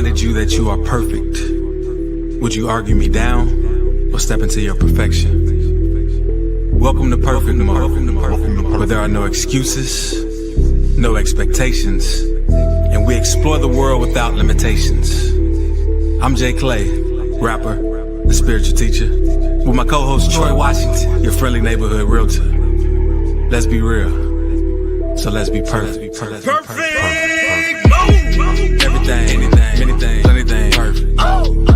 reminded you that you are perfect, would you argue me down or step into your perfection? Welcome to Perfect Mode, where there are no excuses, no expectations, and we explore the world without limitations. I'm Jay Clay, rapper, the spiritual teacher, with my co-host Troy Washington, your friendly neighborhood realtor. Let's be real, so let's be perfect. Perfect mode. Everything, anything, anything, perfect mode.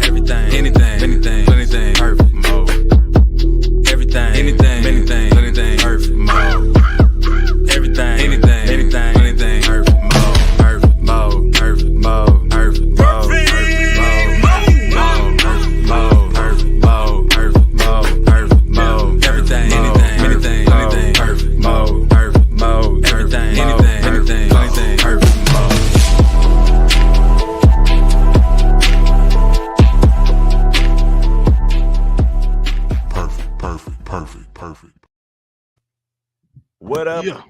Everything, anything, anything, perfect mode. Everything, anything, anything, perfect mode. Everything, anything, anything, perfect mode. Perfect mode, perfect mode, perfect mode.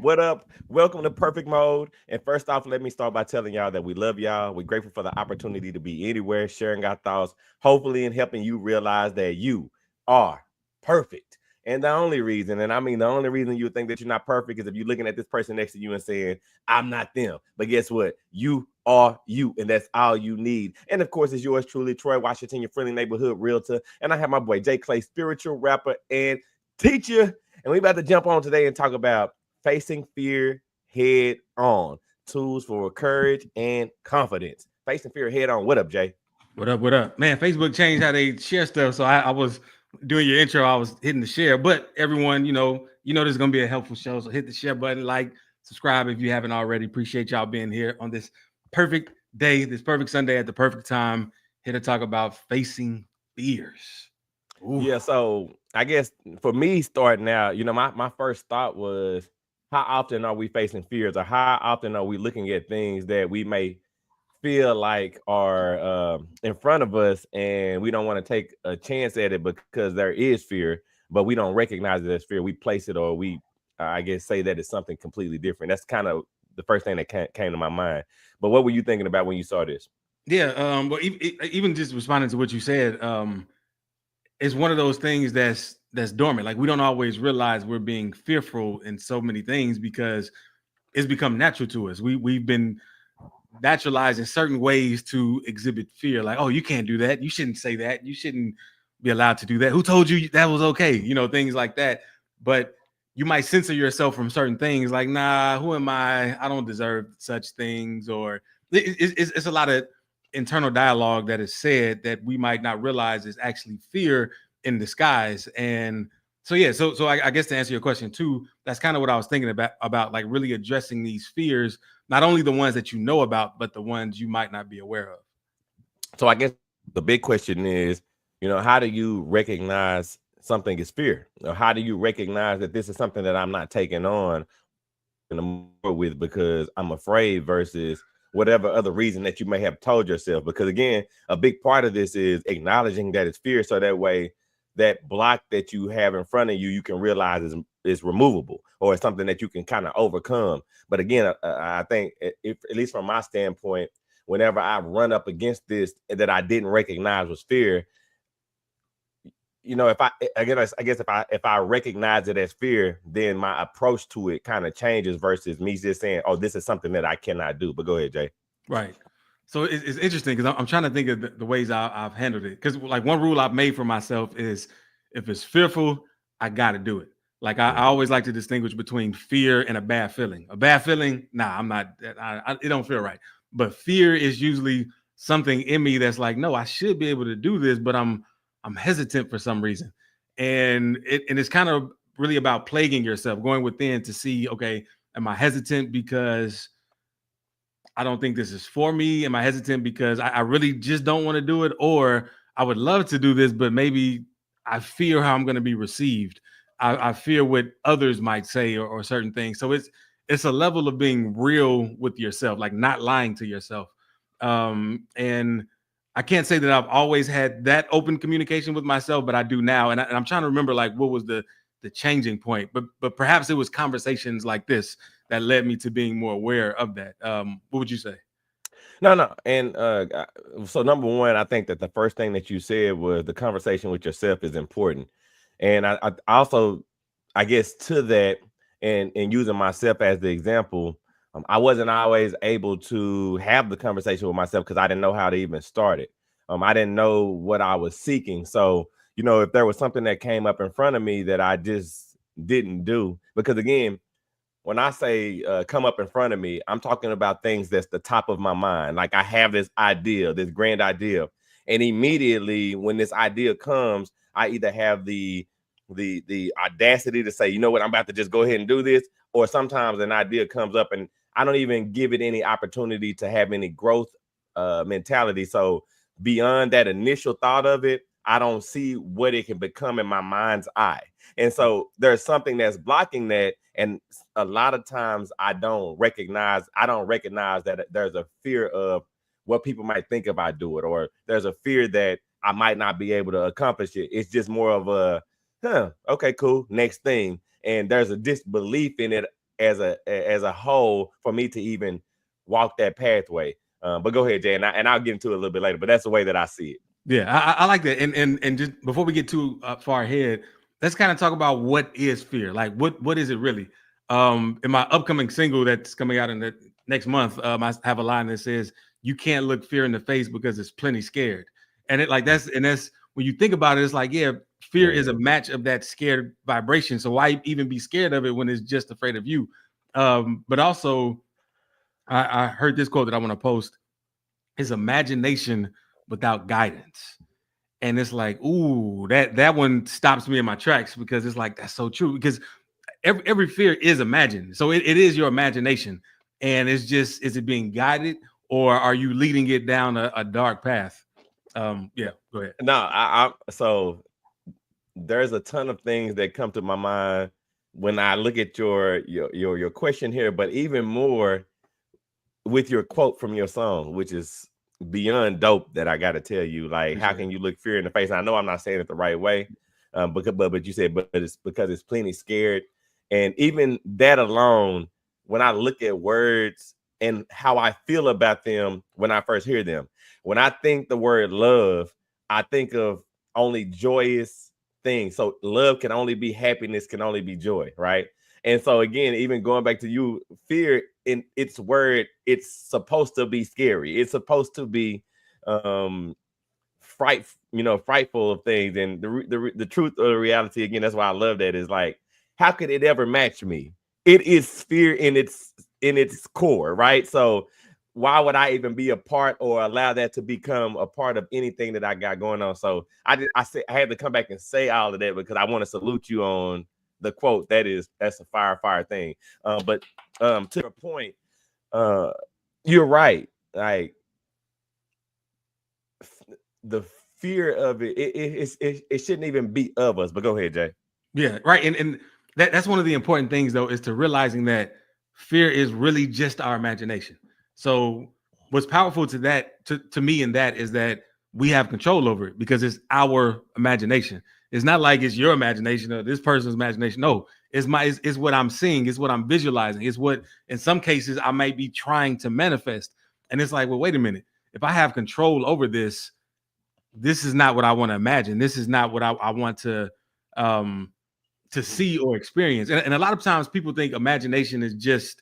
What up? Welcome to Perfect Mode. And first off, let me start by telling y'all that we love y'all. We're grateful for the opportunity to be anywhere, sharing our thoughts, hopefully in helping you realize that you are perfect. And the only reason you would think that you're not perfect is if you're looking at this person next to you and saying, I'm not them. But guess what? You are you, and that's all you need. And of course, it's yours truly, Troy Washington, your friendly neighborhood realtor. And I have my boy Jay Clay, spiritual rapper and teacher. And we about to jump on today and talk about facing fear head on, tools for courage and confidence. Facing fear head on. What up, Jay? What up? Man, Facebook changed how they share stuff. So I was doing your intro. I was hitting the share. But everyone, you know, this is going to be a helpful show. So hit the share button, like, subscribe if you haven't already. Appreciate y'all being here on this perfect day, this perfect Sunday at the perfect time. Here to talk about facing fears. Ooh. Yeah, so I guess for me starting out, my first thought was, how often are we facing fears, or how often are we looking at things that we may feel like are in front of us and we don't want to take a chance at it because there is fear, but we don't recognize it as fear. We place it, or we, I guess, say that it's something completely different. That's kind of the first thing that came to my mind. But what were you thinking about when you saw this? Yeah, well, even just responding to what you said, it's one of those things that's dormant. Like, we don't always realize we're being fearful in so many things because it's become natural to us. We've been naturalized in certain ways to exhibit fear. Like, oh, you can't do that. You shouldn't say that. You shouldn't be allowed to do that. Who told you that was okay? Things like that. But you might censor yourself from certain things. Like, nah, who am I? I don't deserve such things. Or it's a lot of internal dialogue that is said that we might not realize is actually fear in disguise. And so I guess to answer your question too, that's kind of what I was thinking about like really addressing these fears, not only the ones that you know about, but the ones you might not be aware of. So I guess the big question is, how do you recognize something is fear? Or how do you recognize that this is something that I'm not taking on with because I'm afraid versus whatever other reason that you may have told yourself? Because again, a big part of this is acknowledging that it's fear, so that way that block that you have in front of you, you can realize is removable, or it's something that you can kind of overcome. But again, I think, if, at least from my standpoint, whenever I run up against this that I didn't recognize was fear, if I recognize it as fear, then my approach to it kind of changes versus me just saying, oh, this is something that I cannot do. But go ahead, Jay. Right. So it's interesting because I'm trying to think of the ways I've handled it. Because like one rule I've made for myself is, if it's fearful, I got to do it. Like I always like to distinguish between fear and a bad feeling. A bad feeling, nah, I'm not. It don't feel right. But fear is usually something in me that's like, no, I should be able to do this, but I'm hesitant for some reason. And it's kind of really about plaguing yourself, going within to see, okay, am I hesitant because I don't think this is for me? Am I hesitant because I really just don't want to do it? Or I would love to do this, but maybe I fear how I'm going to be received. I fear what others might say or certain things. So it's a level of being real with yourself, like not lying to yourself. And I can't say that I've always had that open communication with myself, but I do now. And I'm trying to remember like what was the changing point, but perhaps it was conversations like this that led me to being more aware of that. What would you say? No. And so number one, I think that the first thing that you said was the conversation with yourself is important. And I also, I guess to that, and using myself as the example, I wasn't always able to have the conversation with myself because I didn't know how to even start it. I didn't know what I was seeking. So, if there was something that came up in front of me that I just didn't do, because again, when I say come up in front of me, I'm talking about things that's the top of my mind. Like I have this idea, this grand idea, and immediately when this idea comes, I either have the audacity to say, you know what, I'm about to just go ahead and do this, or sometimes an idea comes up and I don't even give it any opportunity to have any growth mentality. So beyond that initial thought of it, I don't see what it can become in my mind's eye. And so there's something that's blocking that. And a lot of times I don't recognize that there's a fear of what people might think if I do it, or there's a fear that I might not be able to accomplish it. It's just more of a, okay, cool, next thing. And there's a disbelief in it as a whole for me to even walk that pathway. But go ahead, Jay, and I'll get into it a little bit later, but that's the way that I see it. Yeah, I like that. And just before we get too far ahead, let's kind of talk about what is fear. Like, what is it really? In my upcoming single that's coming out in the next month, I have a line that says, "You can't look fear in the face because it's plenty scared." And that's when you think about it, it's like, yeah, fear is a match of that scared vibration. So why even be scared of it when it's just afraid of you? But also, I heard this quote that I want to post: "Is imagination without guidance." And it's like, ooh, that one stops me in my tracks, because it's like, that's so true, because every fear is imagined. So it is your imagination. And it's just, is it being guided, or are you leading it down a dark path? Yeah, go ahead. No, so there's a ton of things that come to my mind when I look at your question here, but even more with your quote from your song, which is beyond dope, that I got to tell you, like, how can you look fear in the face? And I know I'm not saying it the right way, but you said, but it's because it's plenty scared. And even that alone, when I look at words and how I feel about them when I first hear them, when I think the word love, I think of only joyous things. So love can only be happiness, can only be joy, right? And so again, even going back to you, fear in its word, it's supposed to be scary. It's supposed to be frightful of things. And the truth of the reality, again, that's why I love that, is like, how could it ever match me? It is fear in its core, right? So why would I even be a part or allow that to become a part of anything that I got going on? So I had to come back and say all of that because I want to salute you on the quote. That's a fire thing. But to your point, you're right. Like the fear of it shouldn't even be of us. But go ahead, Jay. Yeah, right. And that's one of the important things, though, is to realizing that fear is really just our imagination. So what's powerful to me in that is that we have control over it, because it's our imagination. It's not like it's your imagination or this person's imagination. No, it's what I'm seeing. It's what I'm visualizing. It's what, in some cases, I might be trying to manifest. And it's like, well, wait a minute. If I have control over this, this is not what I want to imagine. This is not what I want to see or experience. And a lot of times people think imagination is just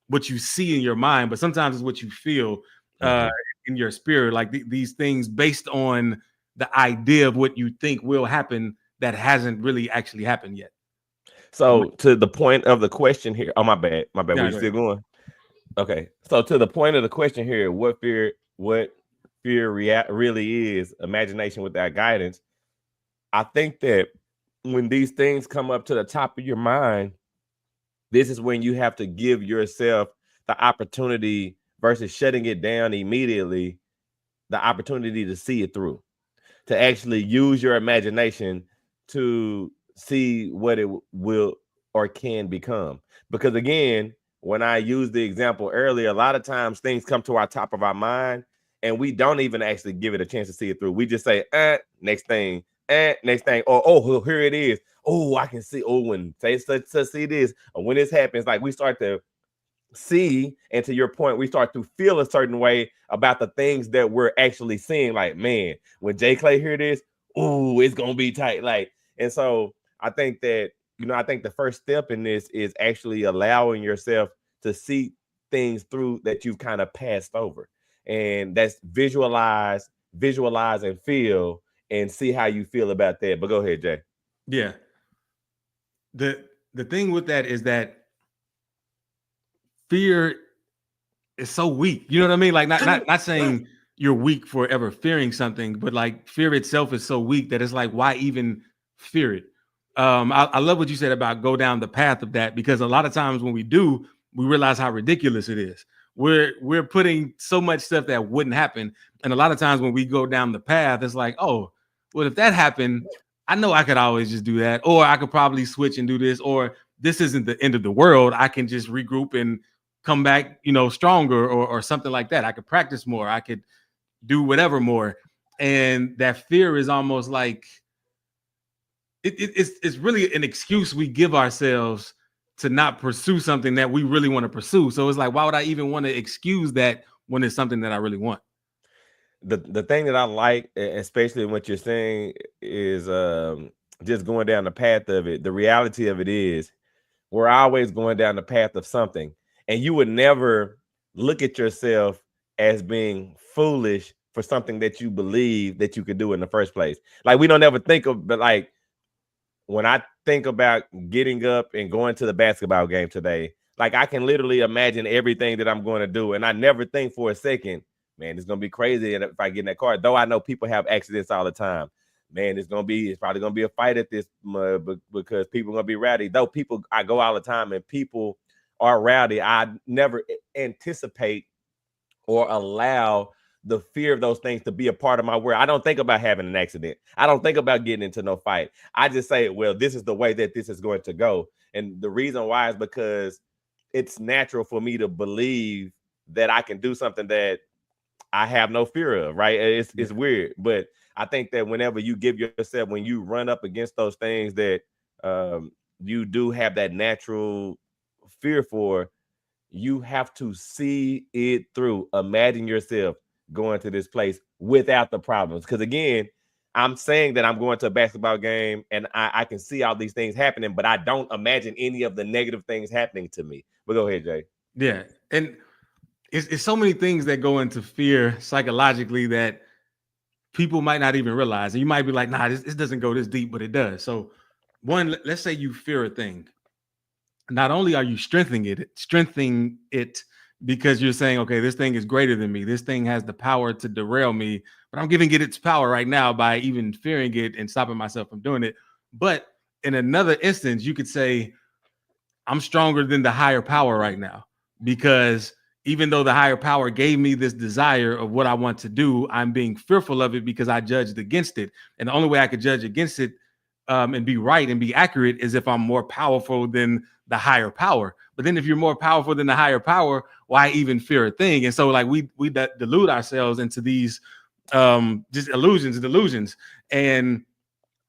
what you see in your mind, but sometimes it's what you feel in your spirit, like these things based on the idea of what you think will happen that hasn't really actually happened yet. So to the point of the question here, oh, my bad. Yeah, We're still going. Okay. So to the point of the question here, what fear really is imagination without guidance. I think that when these things come up to the top of your mind, this is when you have to give yourself the opportunity, versus shutting it down immediately, the opportunity to see it through, to actually use your imagination to see what it will or can become. Because again, when I used the example earlier, a lot of times things come to our top of our mind and we don't even actually give it a chance to see it through. We just say, next thing, next thing, or oh, here it is. Oh, I can see. Oh, when say such see this, or when this happens, like we start to see, and to your point, we start to feel a certain way about the things that we're actually seeing. Like, man, when Jay Clay hear this, ooh, it's gonna be tight. Like, and so I think that, I think the first step in this is actually allowing yourself to see things through that you've kind of passed over. And that's visualize and feel and see how you feel about that. But go ahead, Jay. Yeah. The thing with that is that fear is so weak. You know what I mean? Like not saying you're weak for ever fearing something, but like fear itself is so weak that it's like, why even fear it? I love what you said about go down the path of that, because a lot of times when we do, we realize how ridiculous it is. We're putting so much stuff that wouldn't happen. And a lot of times when we go down the path, it's like, oh, well, if that happened, I know I could always just do that, or I could probably switch and do this, or this isn't the end of the world. I can just regroup and come back, stronger or something like that. I could practice more. I could do whatever more. And that fear is almost like it's really an excuse we give ourselves to not pursue something that we really want to pursue. So it's like, why would I even want to excuse that when it's something that I really want? The thing that I like, especially what you're saying, is just going down the path of it. The reality of it is we're always going down the path of something, and you would never look at yourself as being foolish for something that you believe that you could do in the first place. Like, we don't ever think of, but like when I think about getting up and going to the basketball game today, like I can literally imagine everything that I'm going to do, and I never think for a second, man, it's gonna be crazy if I get in that car. Though I know people have accidents all the time. Man, it's probably gonna be a fight at this because people are gonna be rowdy. Though I go all the time and people are rowdy, I never anticipate or allow the fear of those things to be a part of my world. I don't think about having an accident. I don't think about getting into no fight. I just say, well, this is the way that this is going to go. And the reason why is because it's natural for me to believe that I can do something that I have no fear of, right? It's weird, but I think that whenever you give yourself, when you run up against those things that you do have that natural fear for, you have to see it through. Imagine yourself going to this place without the problems. Because again, I'm saying that I'm going to a basketball game and I can see all these things happening, but I don't imagine any of the negative things happening to me. But go ahead, Jay. Yeah. And it's so many things that go into fear psychologically that people might not even realize. And you might be like, nah, this doesn't go this deep, but it does. So one, let's say you fear a thing. Not only are you strengthening it because you're saying, okay, this thing is greater than me. This thing has the power to derail me, but I'm giving it its power right now by even fearing it and stopping myself from doing it. But in another instance, you could say, I'm stronger than the higher power right now, because even though the higher power gave me this desire of what I want to do, I'm being fearful of it because I judged against it. And the only way I could judge against it and be right and be accurate is if I'm more powerful than the higher power. But then if you're more powerful than the higher power, why even fear a thing? And so like we delude ourselves into these just delusions, and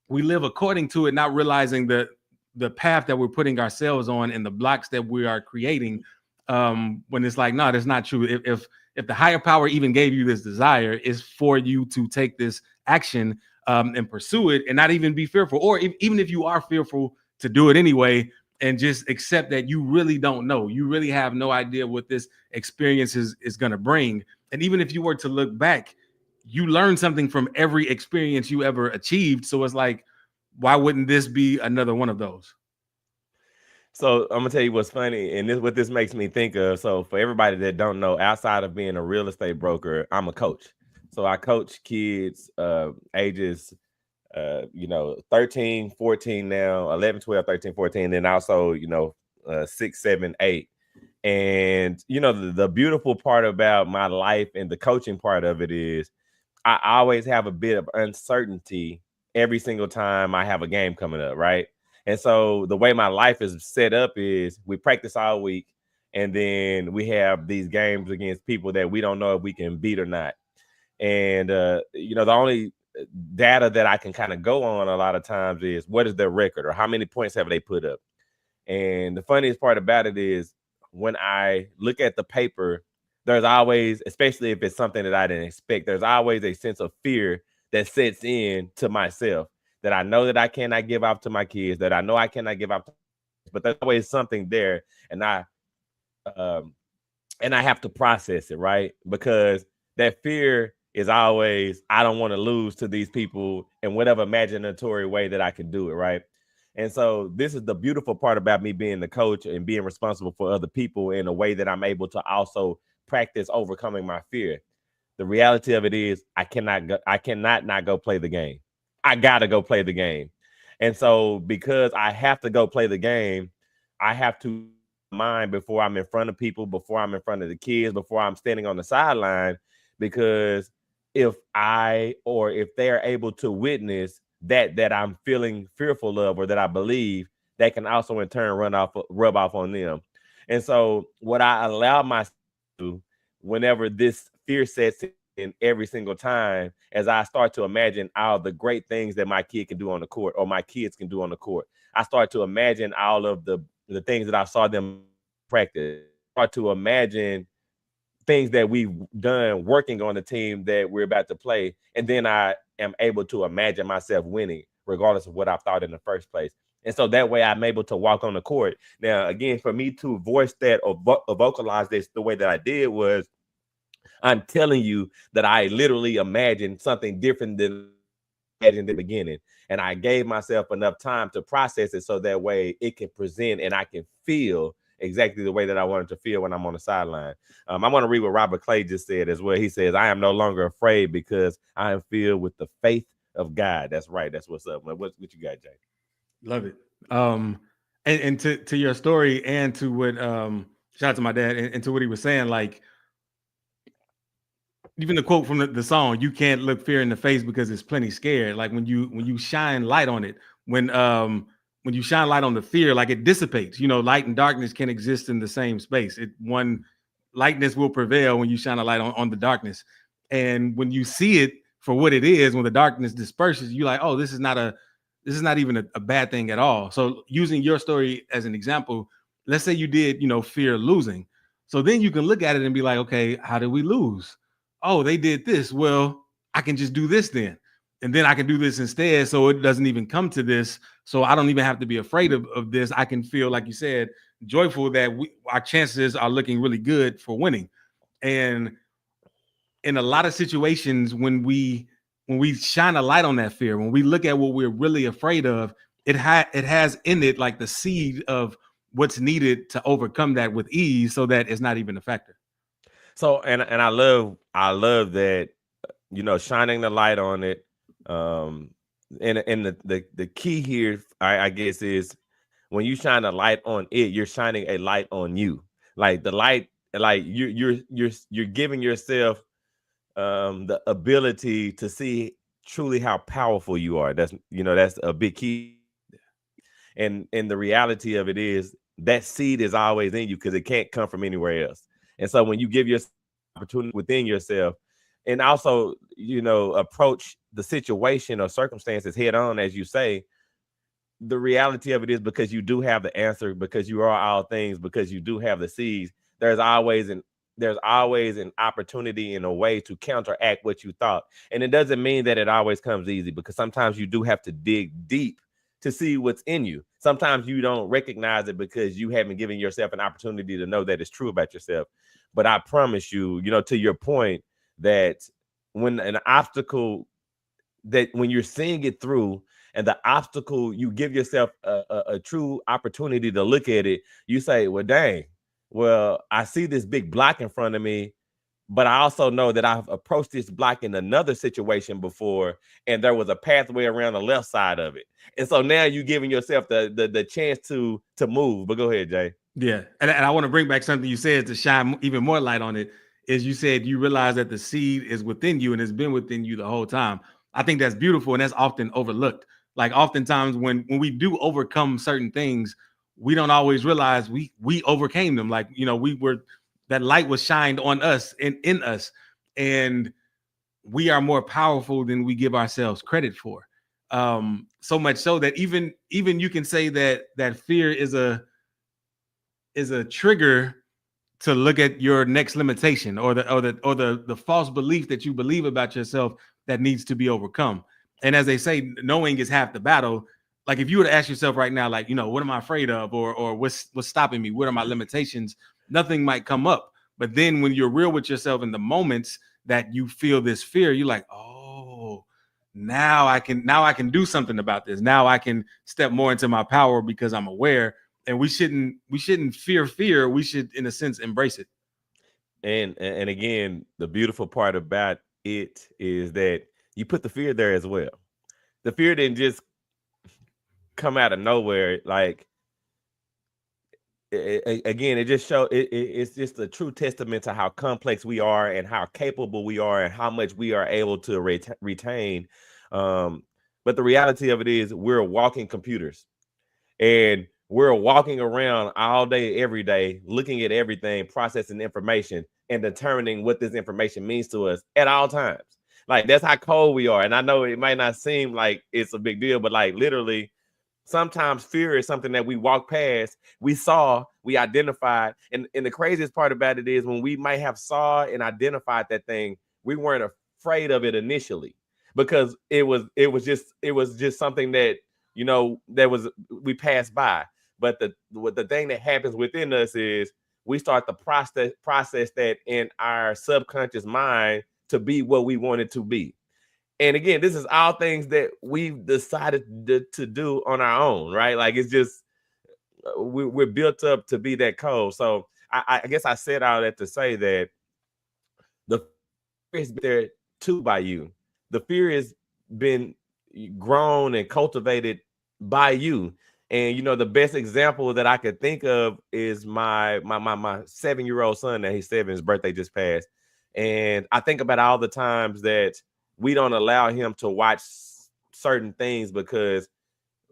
we live according to it, not realizing the path that we're putting ourselves on and the blocks that we are creating. When it's like, no, that's not true. If the higher power even gave you this desire, is for you to take this action and pursue it and not even be fearful, or even if you are fearful, to do it anyway and just accept that you really don't know. You really have no idea what this experience is going to bring. And even if you were to look back, you learn something from every experience you ever achieved. So it's like, why wouldn't this be another one of those? So I'm gonna tell you what's funny, and what this makes me think of. So for everybody that don't know, outside of being a real estate broker, I'm a coach. So I coach kids ages 13, 14 now, 11, 12, 13, 14, and also 6, 7, 8. And the beautiful part about my life and the coaching part of it is I always have a bit of uncertainty every single time I have a game coming up, right? And so the way my life is set up is we practice all week, and then we have these games against people that we don't know if we can beat or not. And the only data that I can kind of go on a lot of times is what is their record or how many points have they put up. And the funniest part about it is when I look at the paper, there's always, especially if it's something that I didn't expect, there's always a sense of fear that sets in to myself, that I know that I cannot give out to my kids, that I know I cannot give out to, but there's always something there, and um, I have to process it, right? Because that fear is always, I don't want to lose to these people in whatever imaginatory way that I can do it, right? And so this is the beautiful part about me being the coach and being responsible for other people in a way that I'm able to also practice overcoming my fear. The reality of it is I cannot not go play the game. I gotta go play the game. And so because I have to go play the game, I have to mind before I'm in front of people, before I'm in front of the kids, before I'm standing on the sideline, because if they are able to witness that I'm feeling fearful of, or that I believe, that can also in turn rub off on them. And so what I allow myself to do whenever this fear sets in every single time, as I start to imagine all the great things that my kid can do on the court, or my kids can do on the court, I start to imagine all of the things that I saw them practice. I start to imagine things that we've done working on the team that we're about to play. And then I am able to imagine myself winning, regardless of what I thought in the first place. And so that way I'm able to walk on the court. Now, again, for me to voice that or vocalize this the way that I did was, I'm telling you that I literally imagined something different than in the beginning, and I gave myself enough time to process it so that way it can present and I can feel exactly the way that I wanted to feel when I'm on the sideline. I want to read what Robert Clay just said as well. He says, I am no longer afraid because I am filled with the faith of God. That's right. That's what's up. What you got, Jay? Love it. And to your story, and to what shout out to my dad, and to what he was saying, like, even the quote from the song, you can't look fear in the face because it's plenty scared. Like when you shine light on it, when you shine light on the fear, like it dissipates. Light and darkness can exist in the same space. One lightness will prevail when you shine a light on the darkness. And when you see it for what it is, when the darkness disperses, you're like, oh, this is not even a bad thing at all. So using your story as an example, let's say you did, fear losing. So then you can look at it and be like, okay, how did we lose? Oh, they did this. Well, I can just do this then. And then I can do this instead. So it doesn't even come to this. So I don't even have to be afraid of this. I can feel, like you said, joyful that our chances are looking really good for winning. And in a lot of situations, when we shine a light on that fear, when we look at what we're really afraid of, it has in it like the seed of what's needed to overcome that with ease, so that it's not even a factor. So, and I love that, shining the light on it. And the key here, I guess, is when you shine a light on it, you're shining a light on you. Like the light, like you're giving yourself the ability to see truly how powerful you are. That's a big key. And the reality of it is that seed is always in you, because it can't come from anywhere else. And so when you give yourself opportunity within yourself, and also, approach the situation or circumstances head on, as you say, the reality of it is, because you do have the answer, because you are all things, because you do have the seeds, there's always an opportunity in a way to counteract what you thought. And it doesn't mean that it always comes easy, because sometimes you do have to dig deep to see what's in you. Sometimes you don't recognize it because you haven't given yourself an opportunity to know that it's true about yourself. But I promise you, to your point, that when an obstacle, that when you're seeing it through, and the obstacle, you give yourself a true opportunity to look at it, you say, well, dang, well, I see this big block in front of me, but I also know that I've approached this block in another situation before, and there was a pathway around the left side of it. And so now you're giving yourself the chance to move. But go ahead, Jay. Yeah. And I want to bring back something you said to shine even more light on it, is you said you realize that the seed is within you and it's been within you the whole time. I think that's beautiful, and that's often overlooked. Like oftentimes when we do overcome certain things, we don't always realize we overcame them. Like, that light was shined on us and in us, and we are more powerful than we give ourselves credit for. So much so that even you can say that fear is is a trigger to look at your next limitation or the false belief that you believe about yourself that needs to be overcome. And as they say, knowing is half the battle. Like if you were to ask yourself right now, like, what am I afraid of, or what's stopping me? What are my limitations? Nothing might come up. But then when you're real with yourself in the moments that you feel this fear, you're like, oh, now I can do something about this. Now I can step more into my power because I'm aware. And we shouldn't fear. We should, in a sense, embrace it. And again, the beautiful part about it is that you put the fear there as well. The fear didn't just come out of nowhere. Like, again, it just shows it's just a true testament to how complex we are and how capable we are and how much we are able to retain. But the reality of it is we're walking computers, and we're walking around all day, every day, looking at everything, processing information, and determining what this information means to us at all times. Like, that's how cold we are. And I know it might not seem like it's a big deal, but like literally, sometimes fear is something that we walk past, we saw, we identified. And the craziest part about it is when we might have saw and identified that thing, we weren't afraid of it initially because it was just something that, we passed by. But the thing that happens within us is we start to process that in our subconscious mind to be what we want it to be. And again, this is all things that we've decided to do on our own, right? Like, it's just we're built up to be that cold. So I guess I said all that to say that the fear is there too by you. The fear has been grown and cultivated by you. And the best example that I could think of is my 7-year-old son that he's 7. His birthday just passed, and I think about all the times that we don't allow him to watch certain things because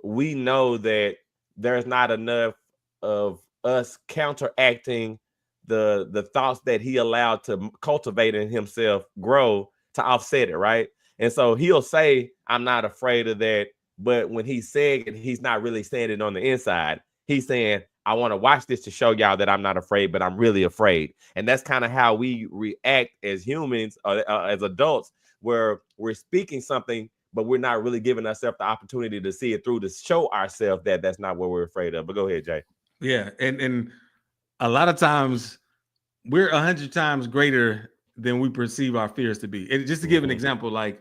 we know that there's not enough of us counteracting the thoughts that he allowed to cultivate in himself grow to offset it, right? And so he'll say, I'm not afraid of that. But when he's saying it, he's not really saying it on the inside. He's saying, I want to watch this to show y'all that I'm not afraid, but I'm really afraid. And that's kind of how we react as humans, as adults, where we're speaking something, but we're not really giving ourselves the opportunity to see it through, to show ourselves that that's not what we're afraid of. But go ahead, Jay. Yeah. And a lot of times we're 100 times greater than we perceive our fears to be. And just to give an example, like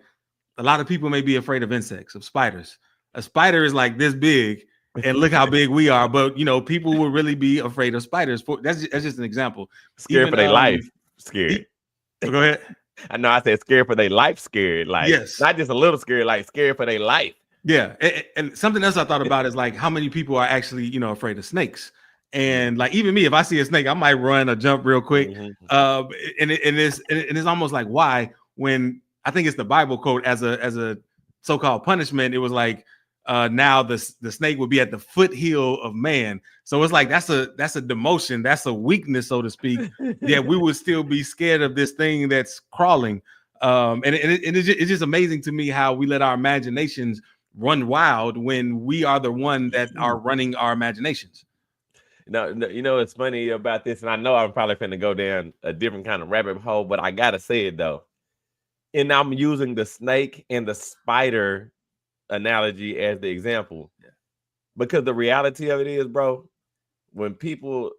a lot of people may be afraid of insects, of spiders. A spider is like this big, and look how big we are. But people will really be afraid of spiders. That's just an example. Scared for their life. Scared. Go ahead. I know I said scared for their life. Scared, like, yes, not just a little scared, like scared for their life. Yeah, and something else I thought about is like how many people are actually afraid of snakes. And like even me, if I see a snake, I might run or jump real quick. And it's almost like, why? When I think it's the Bible quote as a so-called punishment, it was like, now the snake would be at the foothill of man. So it's like that's a demotion, that's a weakness, so to speak. Yeah, we would still be scared of this thing that's crawling. And it's just amazing to me how we let our imaginations run wild when we are the one that are running our imaginations. No, it's funny about this, and I know I'm probably finna go down a different kind of rabbit hole, but I gotta say it though. And I'm using the snake and the spider analogy as the example, because the reality of it is, bro, when people,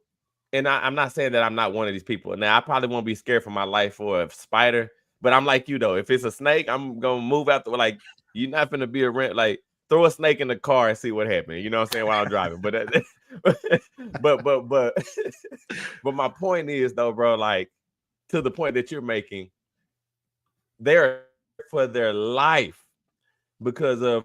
and I'm not saying that I'm not one of these people. Now I probably won't be scared for my life for a spider, but I'm like you though. If it's a snake, I'm gonna move out the, like, you're not gonna be around, like, throw a snake in the car and see what happens. You know what I'm saying? While I'm driving. But my point is though, bro, like, to the point that you're making, they're for their life because of the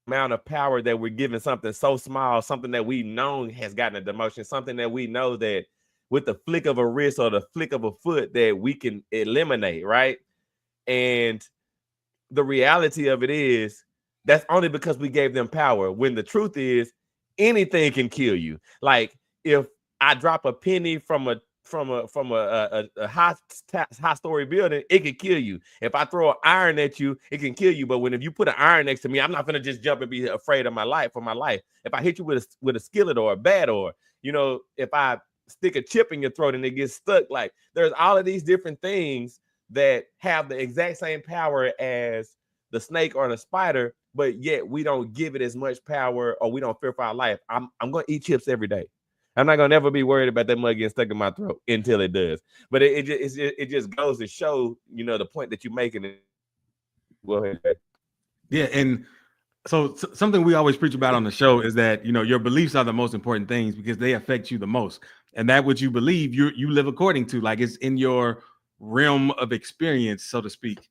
amount of power that we're giving something so small, something that we know has gotten a demotion, something that we know that with the flick of a wrist or the flick of a foot that we can eliminate, right? And the reality of it is that's only because we gave them power, when the truth is anything can kill you. Like, if I drop a penny from a high story building, it can kill you. If I throw an iron at you, it can kill you. But if you put an iron next to me, I'm not gonna just jump and be afraid of my life. If I hit you with a skillet or a bat, or if I stick a chip in your throat and it gets stuck. Like there's all of these different things that have the exact same power as the snake or the spider, but yet we don't give it as much power, or we don't fear for our life. I'm going to eat chips every day. I'm not going to never be worried about that mud getting stuck in my throat until it does. But it just goes to show, you know, the point that you're making. Well, yeah, and so something we always preach about on the show is that, you know, your beliefs are the most important things because they affect you the most. And that what you believe, you live according to, like it's in your realm of experience, so to speak.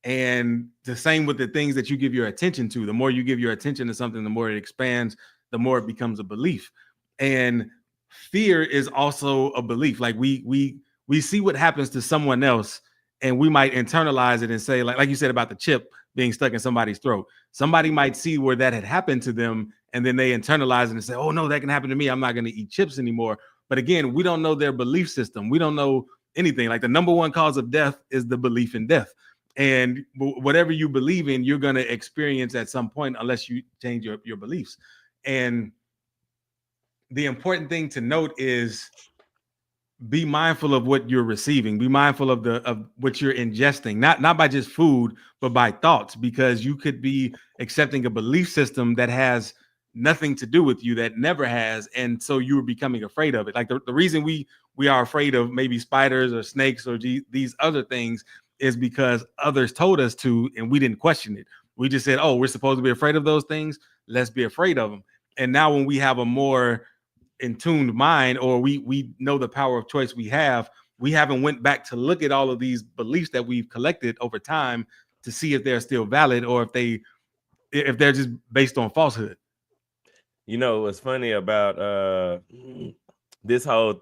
And the same with the things that you give your attention to. The more you give your attention to something, the more it expands, the more it becomes a belief. And fear is also a belief. Like we see what happens to someone else, and we might internalize it and say, like you said about the chip being stuck in somebody's throat. Somebody might see where that had happened to them, and then they internalize it and say, oh no, that can happen to me. I'm not going to eat chips anymore. But again, we don't know their belief system. We don't know anything. Like the number one cause of death is the belief in death. And whatever you believe in, you're going to experience at some point, unless you change your beliefs. And the important thing to note is be mindful of what you're receiving. Be mindful of what you're ingesting, not by just food, but by thoughts, because you could be accepting a belief system that has nothing to do with you, that never has. And so you're becoming afraid of it. Like the reason we are afraid of maybe spiders or snakes or these other things is because others told us to, and we didn't question it. We just said, oh, we're supposed to be afraid of those things. Let's be afraid of them. And now when we have a more in tuned mind, or we know the power of choice we haven't went back to look at all of these beliefs that we've collected over time to see if they're still valid, or if they're just based on falsehood. You know what's funny about this whole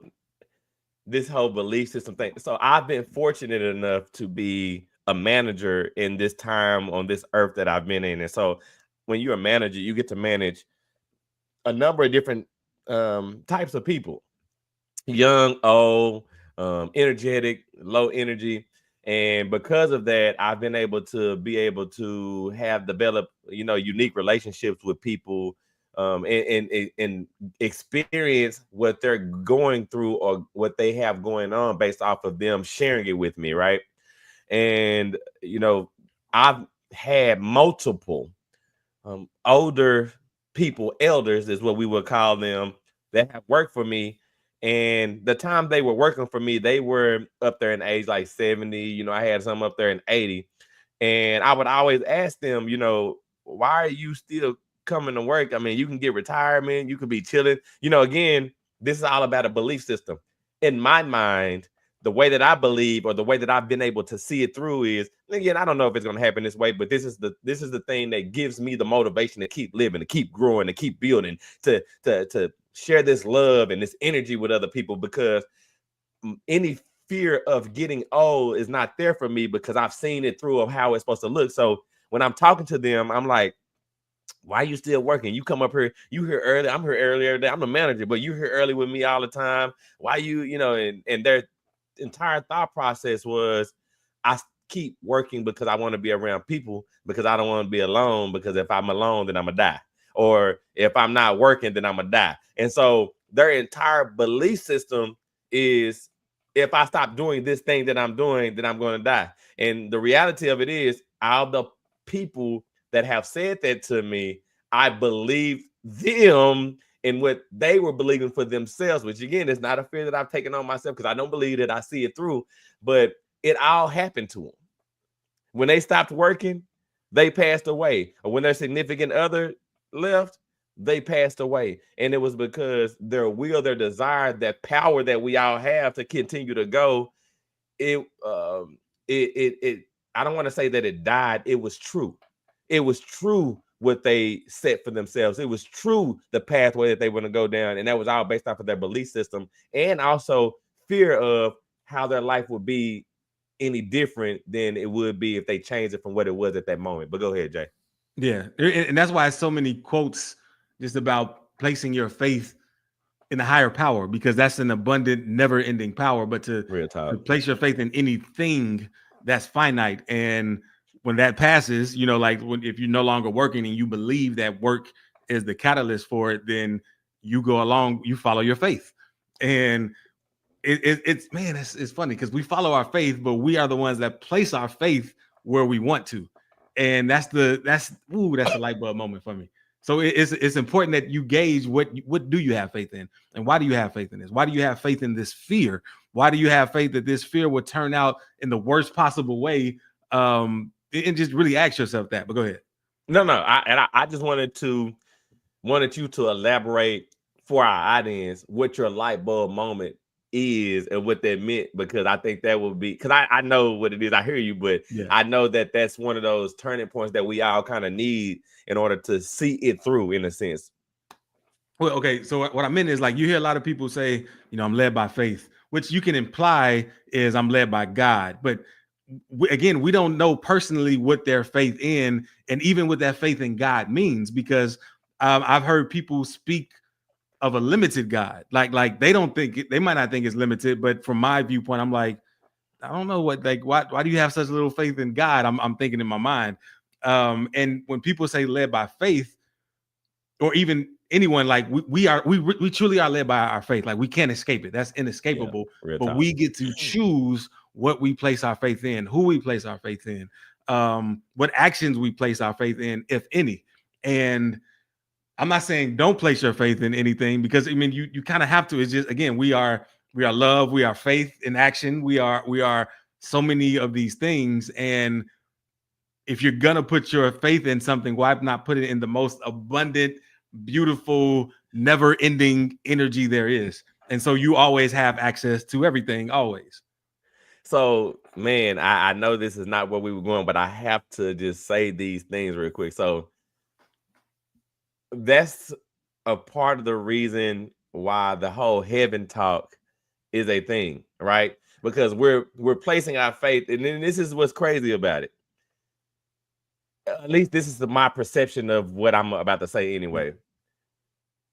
belief system thing? So I've been fortunate enough to be a manager in this time on this earth that I've been in. And so when you're a manager, you get to manage a number of different types of people: young, old, energetic, low energy. And because of that, I've been able to have developed, you know, unique relationships with people, and experience what they're going through or what they have going on based off of them sharing it with me, right? And you know, I've had multiple older people, elders is what we would call them, that have worked for me. And the time they were working for me, they were up there in age, like 70. You know, I had some up there in 80. And I would always ask them, you know, why are you still coming to work? I mean, you can get retirement, you could be chilling. You know, again, this is all about a belief system. In my mind, the way that I believe, or the way that I've been able to see it through, is, again, I don't know if it's going to happen this way, but this is the thing that gives me the motivation to keep living, to keep growing, to keep building, to share this love and this energy with other people, because any fear of getting old is not there for me, because I've seen it through of how it's supposed to look. So when I'm talking to them, I'm like, why are you still working? You come up here, you here early. I'm here early every day. I'm a manager, but you're here early with me all the time. Why you know, and their entire thought process was, I keep working because I want to be around people, because I don't want to be alone, because if I'm alone, then I'm gonna die. Or if I'm not working, then I'm gonna die. And so their entire belief system is, if I stop doing this thing that I'm doing, then I'm going to die. And the reality of it is, all the people that have said that to me, I believe them in what they were believing for themselves, which again is not a fear that I've taken on myself, because I don't believe that I see it through, but it all happened to them. When they stopped working, they passed away. Or when their significant other left, they passed away. And it was because their will, their desire, that power that we all have to continue to go, it I don't want to say that it died. It was true. It was true what they set for themselves. It was true the pathway that they want to go down. And that was all based off of their belief system, and also fear of how their life would be any different than it would be if they changed it from what it was at that moment. But go ahead, Jay. Yeah. And that's why so many quotes just about placing your faith in a higher power, because that's an abundant, never-ending power. But to place your faith in anything that's finite, and when that passes, you know, like if you're no longer working and you believe that work is the catalyst for it, then you go along, you follow your faith. And it's man, it's funny because we follow our faith, but we are the ones that place our faith where we want to. And that's a light bulb moment for me. So it's important that you gauge what do you have faith in, and why do you have faith in this? Why do you have faith in this fear? Why do you have faith that this fear will turn out in the worst possible way? And just really ask yourself that. But go ahead. No, I just wanted you to elaborate for our audience what your light bulb moment is and what that meant, because I think that would be, because I know what it is. I hear you, but yeah. I know that that's one of those turning points that we all kind of need in order to see it through, in a sense. Well, okay. So what I meant is, like, you hear a lot of people say, I'm led by faith, which you can imply is I'm led by God. But again, we don't know personally what their faith in, and even what that faith in God means, because I've heard people speak of a limited God, like they don't think they might not think it's limited, but from my viewpoint, I'm like, I don't know why do you have such little faith in God? I'm thinking in my mind, and when people say led by faith, or even anyone, like we truly are led by our faith. Like, we can't escape it. That's inescapable. Yeah, but we get to choose what we place our faith in, who we place our faith in, what actions we place our faith in, if any. And I'm not saying don't place your faith in anything, because I mean, you kind of have to. It's just, again, we are love, we are faith in action, we are so many of these things. And if you're gonna put your faith in something, why not put it in the most abundant, beautiful, never-ending energy there is? And so you always have access to everything, always. So, man, I know this is not where we were going, but I have to just say these things real quick. So that's a part of the reason why the whole heaven talk is a thing, right? Because we're placing our faith, and then this is what's crazy about it. At least this is my perception of what I'm about to say anyway.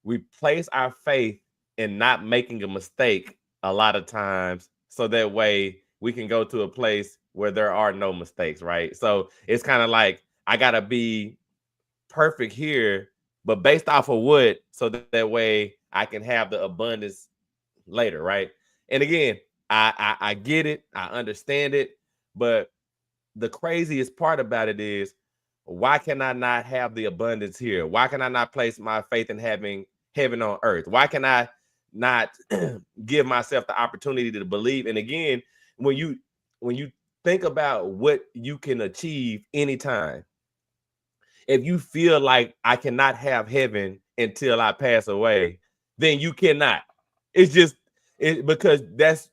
We place our faith in not making a mistake a lot of times, so that way we can go to a place where there are no mistakes, right? So it's kind of like, I gotta be perfect here, but based off of what, so that way I can have the abundance later, right? And again, I get it, I understand it, but the craziest part about it is, why can I not have the abundance here? Why can I not place my faith in having heaven on earth? Why can I not give myself the opportunity to believe? And again, when you think about what you can achieve anytime, if you feel like I cannot have heaven until I pass away, then you cannot. It's just because that's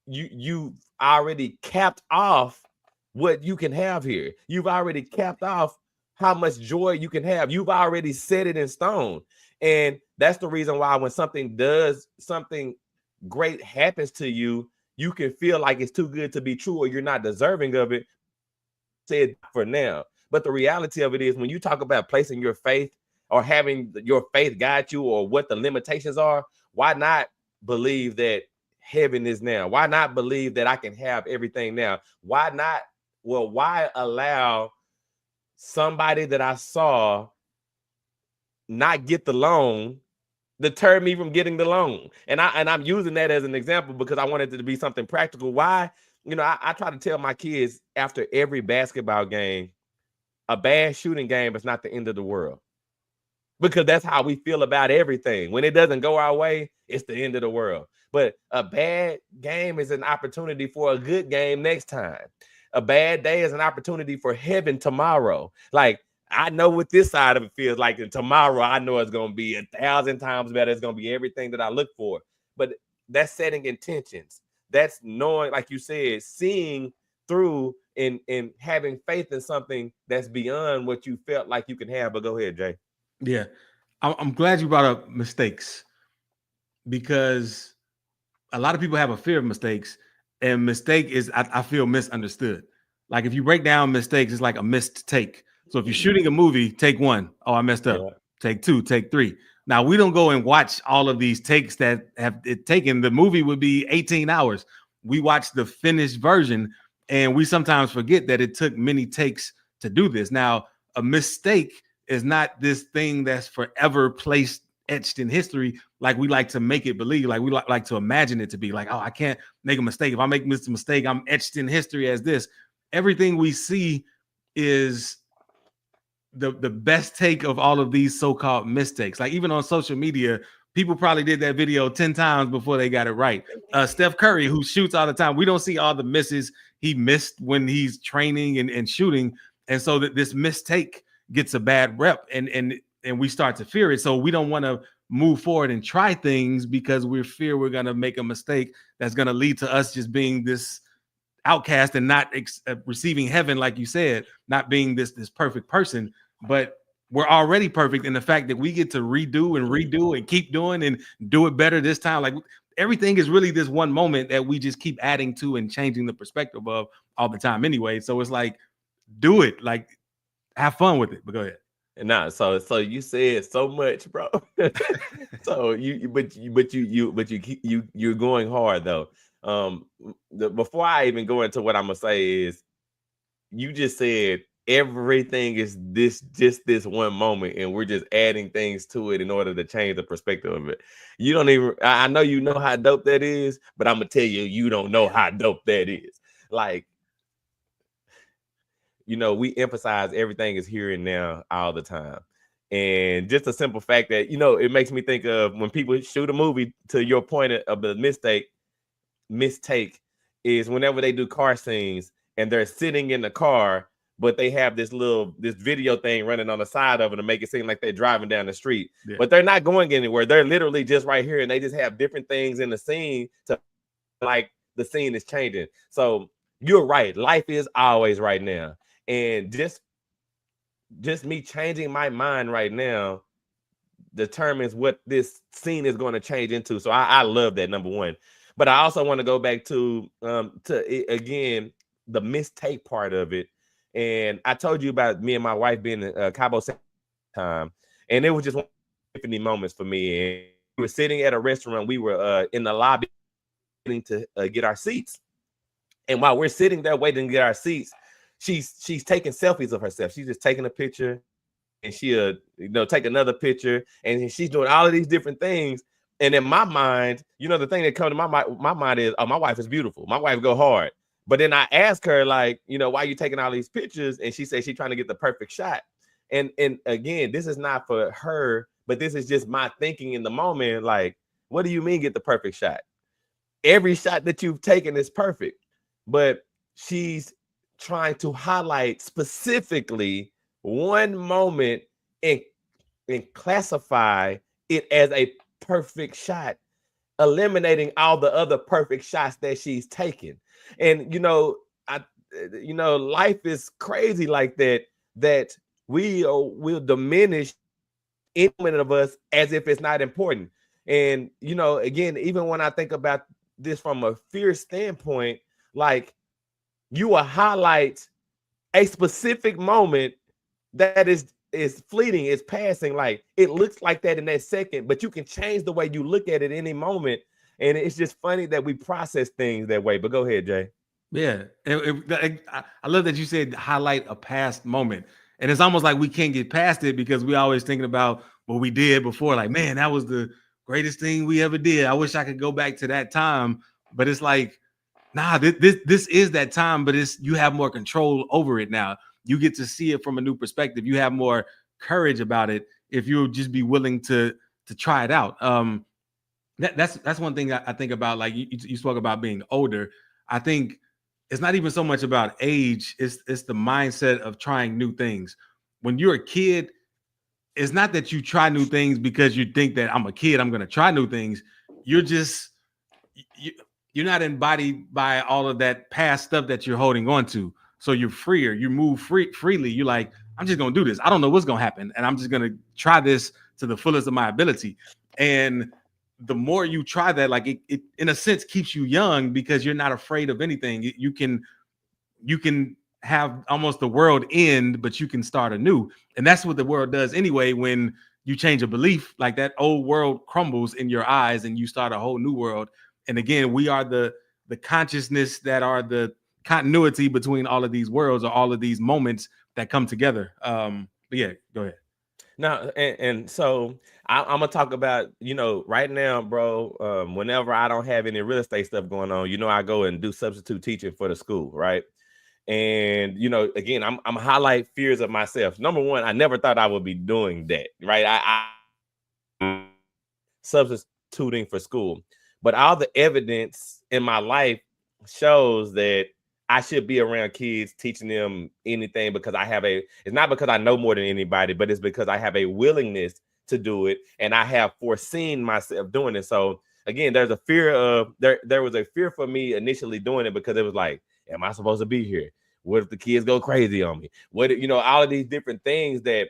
you already capped off what you can have here. You've already capped off how much joy you can have. You've already set it in stone. And that's the reason why when something great happens to you, you can feel like it's too good to be true, or you're not deserving of it. Say it for now. But the reality of it is, when you talk about placing your faith, or having your faith guide you, or what the limitations are, why not believe that heaven is now? Why not believe that I can have everything now? Why not? Well, why allow somebody that I saw not get the loan deter me from getting the loan? And I'm using that as an example because I wanted it to be something practical. Why? I try to tell my kids after every basketball game, a bad shooting game is not the end of the world, because that's how we feel about everything. When it doesn't go our way, it's the end of the world. But a bad game is an opportunity for a good game next time. A bad day is an opportunity for heaven tomorrow. Like, I know what this side of it feels like, and tomorrow I know it's going to be 1,000 times better. It's going to be everything that I look for. But that's setting intentions. That's knowing, like you said, seeing through and having faith in something that's beyond what you felt like you can have. But go ahead, Jay. Yeah, I'm glad you brought up mistakes, because a lot of people have a fear of mistakes, and mistake is, I feel, misunderstood. Like, if you break down mistakes, it's like a missed take. So if you're shooting a movie, take one. Oh, I messed up. Yeah. Take two, take three. Now, we don't go and watch all of these takes that have it taken. The movie would be 18 hours. We watch the finished version, and we sometimes forget that it took many takes to do this. Now, a mistake is not this thing that's forever placed etched in history like we like to make it believe, like we like to imagine it to be like, oh, I can't make a mistake. If I make this mistake, I'm etched in history as this. Everything we see is the best take of all of these so-called mistakes. Like even on social media, people probably did that video 10 times before they got it right. Steph Curry, who shoots all the time, we don't see all the misses he missed when he's training and shooting. And so that this mistake gets a bad rep and we start to fear it. So we don't want to move forward and try things because we fear we're going to make a mistake that's going to lead to us just being this outcast and not receiving heaven, like you said, not being this perfect person. But we're already perfect in the fact that we get to redo and keep doing and do it better this time. Like everything is really this one moment that we just keep adding to and changing the perspective of all the time anyway. So it's like, do it, like have fun with it. But go ahead. Nah, so you said so much, bro. So you're going hard though. Before I even go into what I'm gonna say is, you just said everything is just this one moment, and we're just adding things to it in order to change the perspective of it. You don't even, I know you know how dope that is, but I'm gonna tell you, you don't know how dope that is. Like, you know, we emphasize everything is here and now all the time. And just a simple fact that, you know, it makes me think of when people shoot a movie, to your point of the mistake is whenever they do car scenes and they're sitting in the car, but they have this video thing running on the side of it to make it seem like they're driving down the street. Yeah. But they're not going anywhere. They're literally just right here, and they just have different things in the scene to like the scene is changing. So you're right. Life is always right now. And just me changing my mind right now determines what this scene is going to change into. So I love that, number one. But I also want to go back to again, the mistake part of it. And I told you about me and my wife being in Cabo time, and it was just one of the epiphany moments for me. And we were sitting at a restaurant. We were in the lobby waiting to get our seats. And while we're sitting there waiting to get our seats, she's taking selfies of herself. She's just taking a picture, and she'll take another picture, and she's doing all of these different things. And in my mind, the thing that comes to my mind is, oh, my wife is beautiful. My wife go hard. But then I ask her, like, why are you taking all these pictures? And she says she's trying to get the perfect shot. And again, this is not for her, but this is just my thinking in the moment. Like, what do you mean get the perfect shot? Every shot that you've taken is perfect. But she's trying to highlight specifically one moment and classify it as a perfect shot, eliminating all the other perfect shots that she's taken. And life is crazy like that we will diminish any one of us as if it's not important. And again, even when I think about this from a fear standpoint, like, you will highlight a specific moment that is fleeting, it's passing. Like, it looks like that in that second, but you can change the way you look at it any moment. And it's just funny that we process things that way. But go ahead, Jay. Yeah. I love that you said highlight a past moment. And it's almost like we can't get past it because we always thinking about what we did before. Like, man, that was the greatest thing we ever did. I wish I could go back to that time. But it's like, nah, this is that time, but you have more control over it now. You get to see it from a new perspective. You have more courage about it if you'll just be willing to try it out. That's one thing I think about. Like you spoke about being older. I think it's not even so much about age. It's the mindset of trying new things. When you're a kid, it's not that you try new things because you think that I'm a kid, I'm going to try new things. You're not embodied by all of that past stuff that you're holding on to. So you're freer. You move freely. You're like, I'm just going to do this. I don't know what's going to happen. And I'm just going to try this to the fullest of my ability. And the more you try that, like it in a sense keeps you young because you're not afraid of anything. You can have almost the world end, but you can start anew. And that's what the world does anyway. When you change a belief, like that old world crumbles in your eyes and you start a whole new world. And again, we are the consciousness that are the continuity between all of these worlds or all of these moments that come together. But yeah, go ahead. Now, and so I'm gonna talk about, right now, bro. Whenever I don't have any real estate stuff going on, I go and do substitute teaching for the school, right? And again, I'm highlight fears of myself. Number one, I never thought I would be doing that, right? I substituting for school, but all the evidence in my life shows that I should be around kids, teaching them anything, because it's not because I know more than anybody, but it's because I have a willingness to do it, and I have foreseen myself doing it. So again, there was a fear for me initially doing it, because it was like, am I supposed to be here? What if the kids go crazy on me? All of these different things that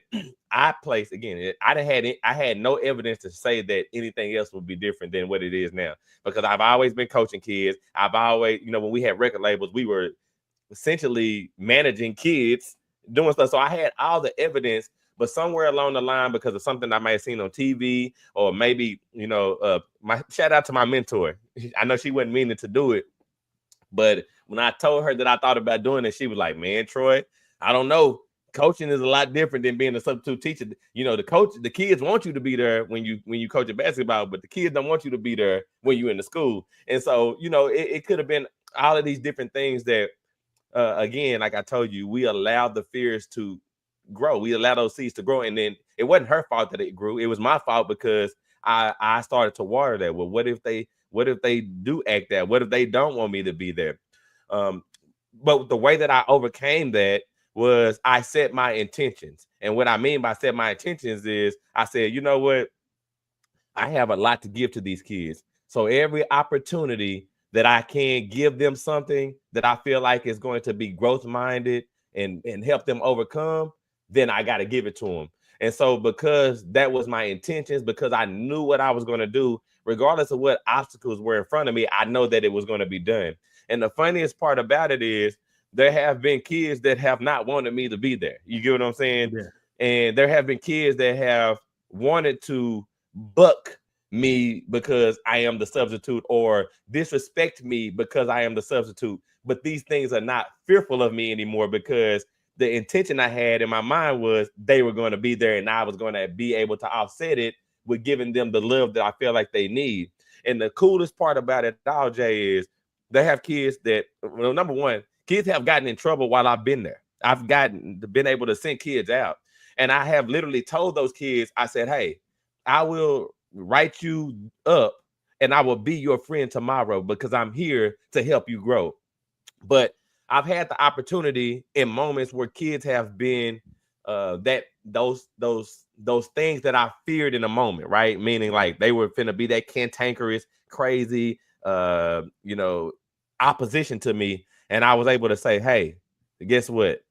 I placed. Again, I had no evidence to say that anything else would be different than what it is now, because I've always been coaching kids. I've always, when we had record labels, we were essentially managing kids, doing stuff. So I had all the evidence, but somewhere along the line, because of something I might have seen on TV, or maybe, my shout out to my mentor. I know she wasn't meaning to do it, but when I told her that I thought about doing it, she was like, man, Troy, I don't know. Coaching is a lot different than being a substitute teacher. The kids want you to be there when you coach a basketball, but the kids don't want you to be there when you're in the school. And so, it could have been all of these different things that, again, like I told you, we allowed the fears to grow. We allowed those seeds to grow. And then it wasn't her fault that it grew. It was my fault, because I started to water that. Well, what if they do act that? What if they don't want me to be there? But the way that I overcame that was I set my intentions. And what I mean by set my intentions is I said, you know what? I have a lot to give to these kids. So every opportunity that I can give them something that I feel like is going to be growth minded and help them overcome, then I got to give it to them. And so, because that was my intentions, because I knew what I was going to do, regardless of what obstacles were in front of me, I know that it was going to be done. And the funniest part about it is there have been kids that have not wanted me to be there. You get what I'm saying? Yeah. And there have been kids that have wanted to buck me because I am the substitute, or disrespect me because I am the substitute. But these things are not fearful of me anymore, because the intention I had in my mind was they were going to be there, and I was going to be able to offset it with giving them the love that I feel like they need. And the coolest part about it all, Jay, is they have kids that, well, number one, kids have gotten in trouble while I've been there. I've been able to send kids out. And I have literally told those kids, I said, hey, I will write you up and I will be your friend tomorrow, because I'm here to help you grow. But I've had the opportunity in moments where kids have been those things that I feared in a moment, right? Meaning like they were finna be that cantankerous, crazy, opposition to me. And I was able to say, hey, guess what?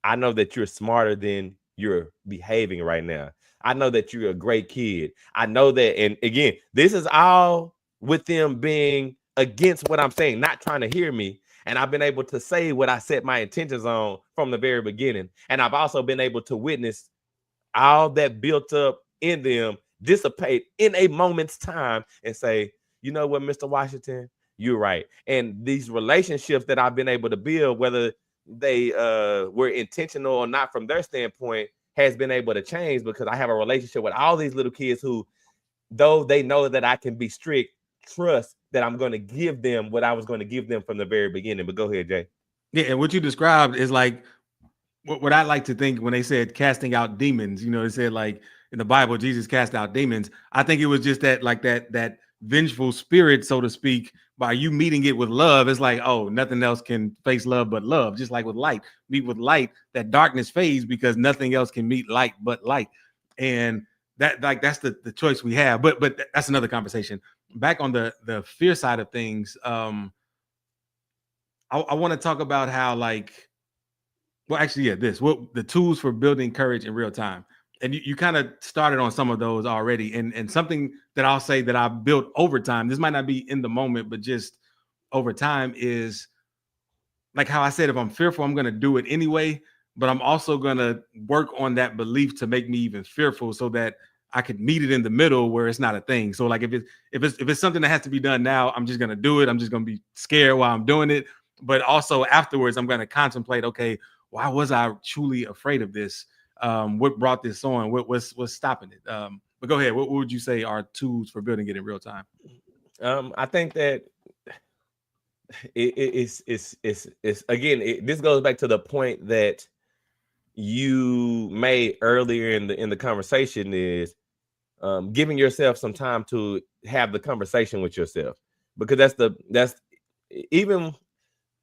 I know that you're smarter than you're behaving right now. I know that you're a great kid. I know that. And again, this is all with them being against what I'm saying, not trying to hear me. And I've been able to say what I set my intentions on from the very beginning. And I've also been able to witness all that built up in them dissipate in a moment's time and say, you know what, Mr. Washington, you're right. And these relationships that I've been able to build, whether they were intentional or not from their standpoint, has been able to change, because I have a relationship with all these little kids who, though they know that I can be strict, trust that I'm going to give them what I was going to give them from the very beginning. But go ahead, Jay. Yeah, and what you described is like what I like to think when they said casting out demons. They said like in the Bible, Jesus cast out demons. I think it was just that vengeful spirit, so to speak. By you meeting it with love, it's like, oh, nothing else can face love but love. Just like with light, meet with light, that darkness fades because nothing else can meet light but light. And that's the choice we have. But that's another conversation. Back on the fear side of things, I want to talk about how the tools for building courage in real time. And you kind of started on some of those already. And something that I'll say that I've built over time, this might not be in the moment, but just over time, is like how I said, if I'm fearful, I'm going to do it anyway. But I'm also going to work on that belief to make me even fearful, so that I could meet it in the middle where it's not a thing. So like if it's something that has to be done now, I'm just going to do it. I'm just going to be scared while I'm doing it. But also afterwards, I'm going to contemplate, okay, why was I truly afraid of this? What brought this on? What's stopping it? But go ahead. What would you say are tools for building it in real time? I think that it's again, this goes back to the point that you made earlier in the conversation, is giving yourself some time to have the conversation with yourself, because that's even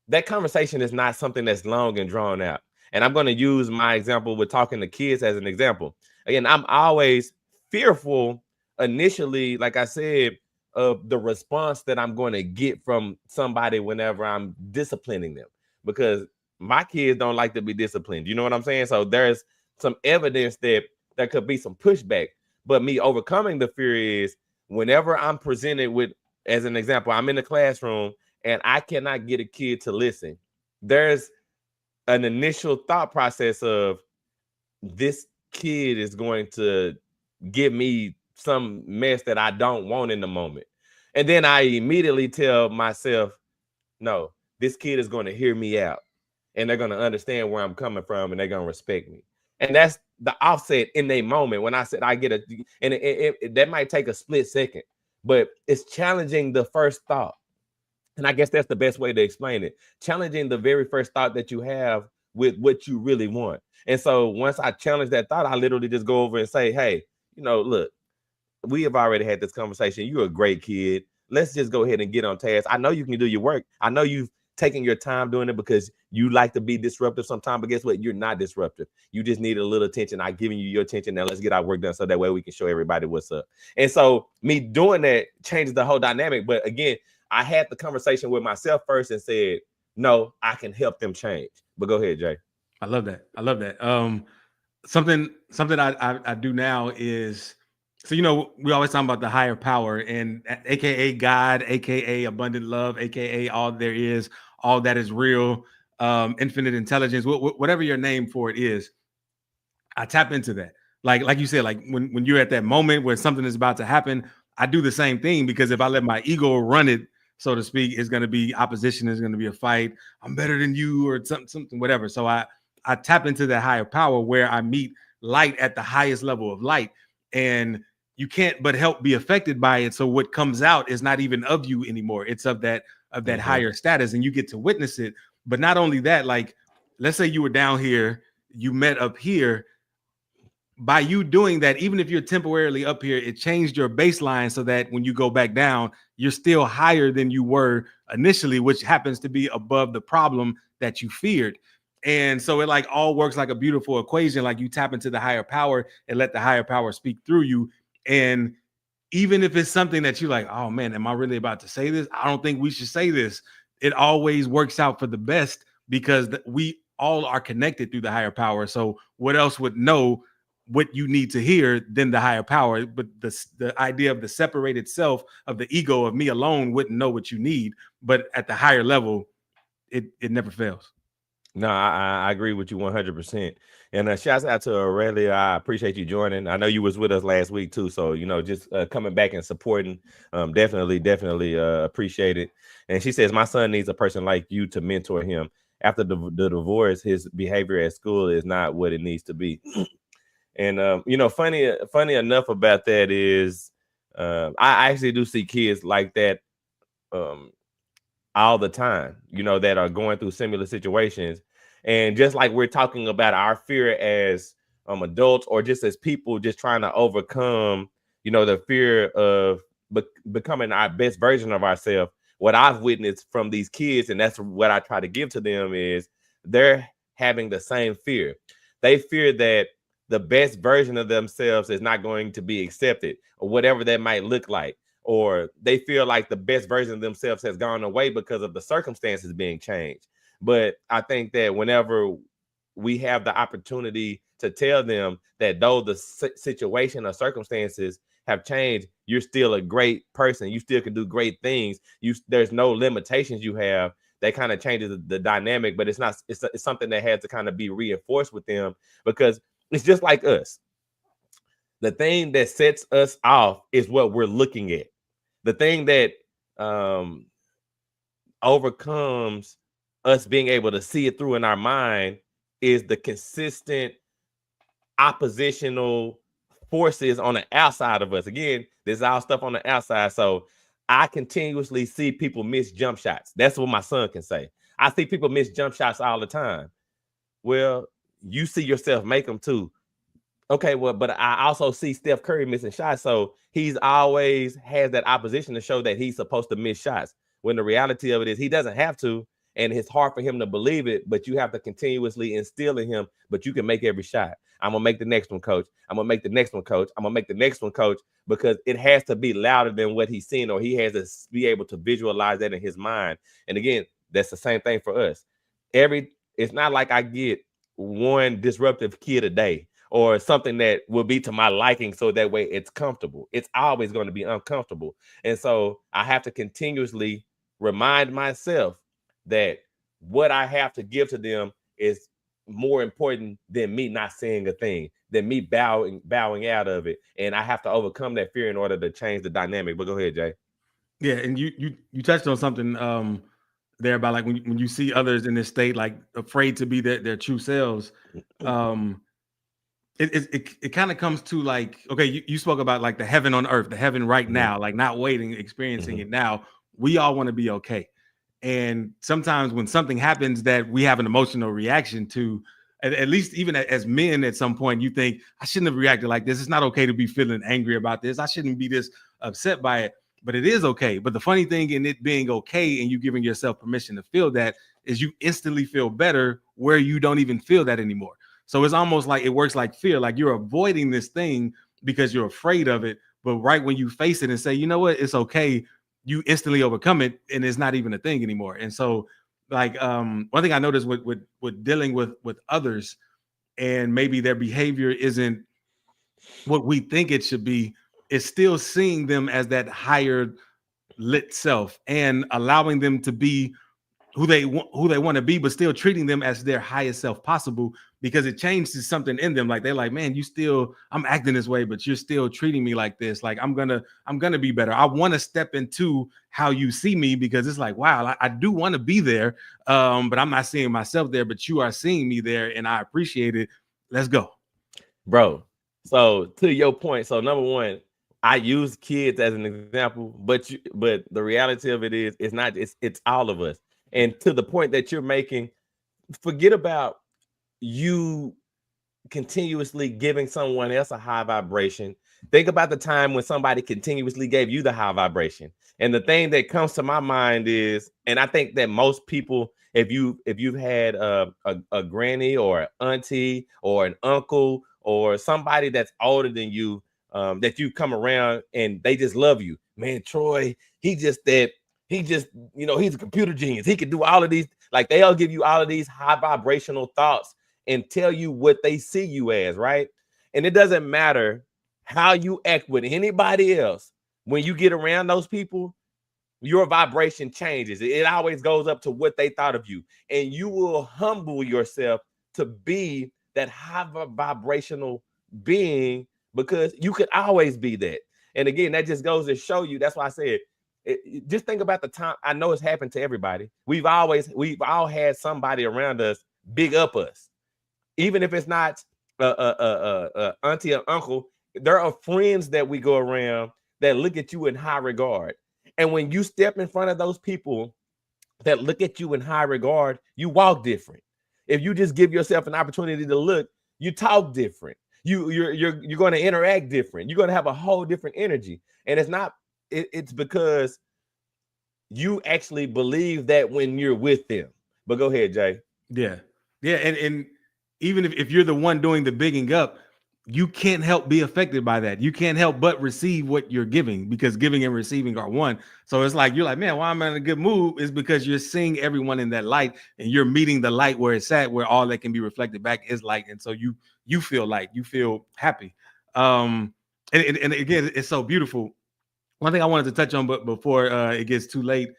that conversation is not something that's long and drawn out. And I'm going to use my example with talking to kids as an example. Again, I'm always fearful initially, like I said, of the response that I'm going to get from somebody whenever I'm disciplining them, because my kids don't like to be disciplined. You know what I'm saying? So there's some evidence that there could be some pushback. But me overcoming the fear is whenever I'm presented with, as an example, I'm in the classroom and I cannot get a kid to listen, there's an initial thought process of, this kid is going to give me some mess that I don't want in the moment. And then I immediately tell myself, no, this kid is going to hear me out and they're going to understand where I'm coming from and they're going to respect me. And that's the offset in a moment when I said I get a, and that might take a split second, but it's challenging the first thought. And I guess that's the best way to explain it. Challenging the very first thought that you have with what you really want. And so once I challenge that thought, I literally just go over and say, hey, look, we have already had this conversation. You're a great kid. Let's just go ahead and get on task. I know you can do your work. I know you've taken your time doing it because you like to be disruptive sometimes, but guess what? You're not disruptive. You just need a little attention. I'm giving you your attention. Now let's get our work done so that way we can show everybody what's up. And so me doing that changes the whole dynamic. But again, I had the conversation with myself first and said, no, I can help them change. But go ahead, Jay. I love that. Something I do now is, so we always talk about the higher power, and AKA God, AKA abundant love, AKA all there is, all that is real, infinite intelligence, whatever your name for it is. I tap into that. Like you said, like when you're at that moment where something is about to happen, I do the same thing, because if I let my ego run it, so to speak, it's going to be opposition, it's going to be a fight. I'm better than you, or something, whatever. So I tap into that higher power where I meet light at the highest level of light, and you can't but help be affected by it. So what comes out is not even of you anymore. It's of that higher status, and you get to witness it. But not only that, like, let's say you were down here, you met up here. By you doing that, even if you're temporarily up here, it changed your baseline so that when you go back down, you're still higher than you were initially, which happens to be above the problem that you feared. And so it like all works like a beautiful equation. Like you tap into the higher power and let the higher power speak through you. And even if it's something that you're like, oh man, am I really about to say this? I don't think we should say this. It always works out for the best, because we all are connected through the higher power. So what else would know what you need to hear than the higher power? But the idea of the separated self, of the ego, of me alone, wouldn't know what you need. But at the higher level, it never fails. No, I agree with you 100%. And shouts out to Aurelia. I appreciate you joining. I know you was with us last week too. So, just coming back and supporting, definitely appreciate it. And she says, my son needs a person like you to mentor him. After the divorce, his behavior at school is not what it needs to be. And, funny enough about that is I actually do see kids like that all the time, that are going through similar situations. And just like we're talking about our fear as adults, or just as people just trying to overcome, the fear of becoming our best version of ourselves, what I've witnessed from these kids, and that's what I try to give to them, is they're having the same fear. They fear that the best version of themselves is not going to be accepted, or whatever that might look like. Or they feel like the best version of themselves has gone away because of the circumstances being changed. But I think that whenever we have the opportunity to tell them that though the situation or circumstances have changed, you're still a great person. You still can do great things. There's no limitations you have. That kind of changes the dynamic, but it's something that had to kind of be reinforced with them, because it's just like us. The thing that sets us off is what we're looking at. The thing that overcomes us being able to see it through in our mind is the consistent oppositional forces on the outside of us. Again, there's all stuff on the outside. So I continuously see people miss jump shots. That's what my son can say. I see people miss jump shots all the time. Well, you see yourself make them too. Okay, well, but I also see Steph Curry missing shots. So he's always has that opposition to show that he's supposed to miss shots. When the reality of it is he doesn't have to, and it's hard for him to believe it, but you have to continuously instill in him, but you can make every shot. I'm gonna make the next one, coach. I'm gonna make the next one, coach. I'm gonna make the next one, coach, because it has to be louder than what he's seen, or he has to be able to visualize that in his mind. And again, that's the same thing for us. It's not like I get one disruptive kid a day or something that will be to my liking, so that way it's comfortable. It's always going to be uncomfortable. And so I have to continuously remind myself that what I have to give to them is more important than me not saying a thing, than me bowing out of it. And I have to overcome that fear in order to change the dynamic. But go ahead, Jay. Yeah, and you touched on something there about like when you see others in this state, like afraid to be their true selves. It kind of comes to like, okay, you spoke about like the heaven on earth, the heaven right now, like not waiting, experiencing it now. We all want to be okay. And sometimes when something happens that we have an emotional reaction to, at least even as men at some point, you think, I shouldn't have reacted like this. It's not okay to be feeling angry about this. I shouldn't be this upset by it, but it is okay. But the funny thing in it being okay and you giving yourself permission to feel that is you instantly feel better where you don't even feel that anymore. So it's almost like it works like fear, like you're avoiding this thing because you're afraid of it. But right when you face it and say, you know what, it's okay, you instantly overcome it and it's not even a thing anymore. And so like one thing I noticed with dealing with others and maybe their behavior isn't what we think it should be, is still seeing them as that higher lit self and allowing them to be who they want to be, but still treating them as their highest self possible, because it changes something in them. Like they're like, man, I'm acting this way, but you're still treating me like this. Like I'm gonna be better. I want to step into how you see me, because it's like, wow, I do want to be there, but I'm not seeing myself there, but you are seeing me there, and I appreciate it. Let's go, bro. So to your point, so number one, I use kids as an example, but the reality of it is, it's all of us. And to the point that you're making, forget about you continuously giving someone else a high vibration. Think about the time when somebody continuously gave you the high vibration. And the thing that comes to my mind is, and I think that most people, if you've had a granny or an auntie or an uncle or somebody that's older than you, that you come around and they just love you, man, Troy, he's a computer genius. He can do all of these. Like they'll give you all of these high vibrational thoughts and tell you what they see you as, right? And it doesn't matter how you act with anybody else. When you get around those people, your vibration changes. It always goes up to what they thought of you. And you will humble yourself to be that high vibrational being, because you could always be that. And again, that just goes to show you. That's why I said, just think about the time. I know it's happened to everybody. We've all had somebody around us big up us, even if it's not auntie or uncle. There are friends that we go around that look at you in high regard, and when you step in front of those people that look at you in high regard, you walk different. If you just give yourself an opportunity to look, you talk different. You're going to interact different. You're going to have a whole different energy, and it's because you actually believe that when you're with them. But go ahead, Jay. Yeah, and even if you're the one doing the bigging up, you can't help be affected by that. You can't help but receive what you're giving, because giving and receiving are one. So it's like, you're like, man, why am I in a good mood? Is because you're seeing everyone in that light, and you're meeting the light where it's at, where all that can be reflected back is light. And so you feel light, you feel happy. And again, it's so beautiful. One thing I wanted to touch on, but before it gets too late,